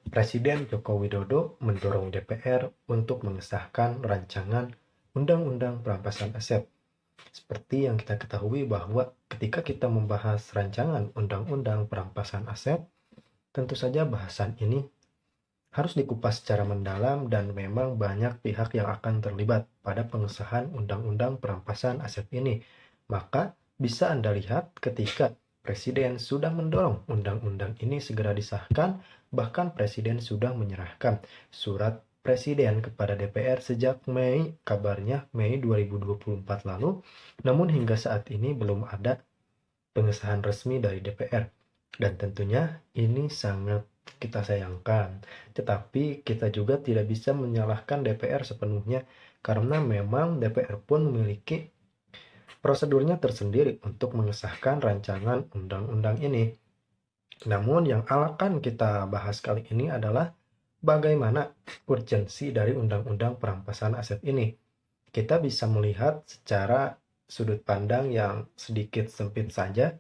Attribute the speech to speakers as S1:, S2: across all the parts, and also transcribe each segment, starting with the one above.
S1: Presiden Joko Widodo mendorong DPR untuk mengesahkan rancangan Undang-Undang Perampasan Aset. Seperti yang kita ketahui bahwa ketika kita membahas rancangan Undang-Undang Perampasan Aset, tentu saja bahasan ini harus dikupas secara mendalam dan memang banyak pihak yang akan terlibat pada pengesahan Undang-Undang Perampasan Aset ini. Maka bisa Anda lihat ketika Presiden sudah mendorong undang-undang ini segera disahkan, bahkan Presiden sudah menyerahkan surat Presiden kepada DPR sejak Mei, kabarnya Mei 2024 lalu, namun hingga saat ini belum ada pengesahan resmi dari DPR. Dan tentunya ini sangat kita sayangkan. Tetapi kita juga tidak bisa menyalahkan DPR sepenuhnya karena memang DPR pun memiliki prosedurnya tersendiri untuk mengesahkan rancangan undang-undang ini. Namun yang akan kita bahas kali ini adalah bagaimana urgensi dari undang-undang perampasan aset ini. Kita bisa melihat secara sudut pandang yang sedikit sempit saja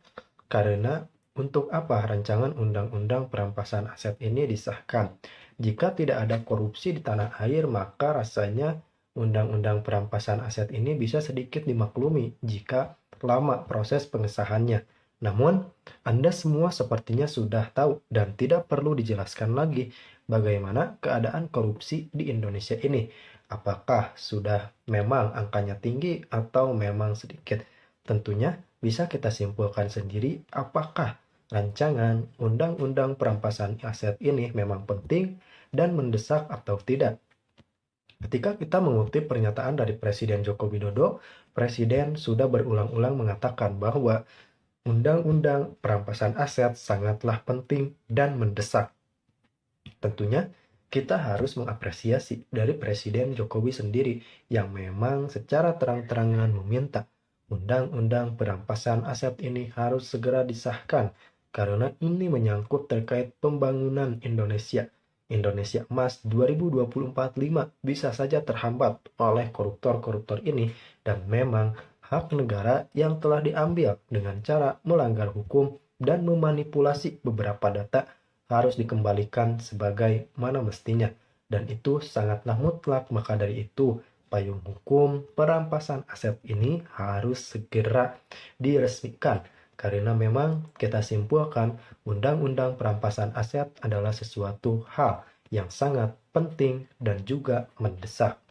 S1: karena untuk apa rancangan undang-undang perampasan aset ini disahkan? Jika tidak ada korupsi di tanah air, maka rasanya undang-undang perampasan aset ini bisa sedikit dimaklumi jika lama proses pengesahannya. Namun, Anda semua sepertinya sudah tahu dan tidak perlu dijelaskan lagi bagaimana keadaan korupsi di Indonesia ini. Apakah sudah memang angkanya tinggi atau memang sedikit? Tentunya bisa kita simpulkan sendiri apakah rancangan undang-undang perampasan aset ini memang penting dan mendesak atau tidak. Ketika kita mengutip pernyataan dari Presiden Joko Widodo, Presiden sudah berulang-ulang mengatakan bahwa undang-undang perampasan aset sangatlah penting dan mendesak. Tentunya kita harus mengapresiasi dari Presiden Jokowi sendiri yang memang secara terang-terangan meminta undang-undang perampasan aset ini harus segera disahkan karena ini menyangkut terkait pembangunan Indonesia. Indonesia Emas 2024-5 bisa saja terhambat oleh koruptor-koruptor ini dan memang hak negara yang telah diambil dengan cara melanggar hukum dan memanipulasi beberapa data harus dikembalikan sebagai mana mestinya. Dan itu sangatlah mutlak, maka dari itu payung hukum perampasan aset ini harus segera diresmikan. Karena memang kita simpulkan undang-undang perampasan aset adalah sesuatu hal yang sangat penting dan juga mendesak.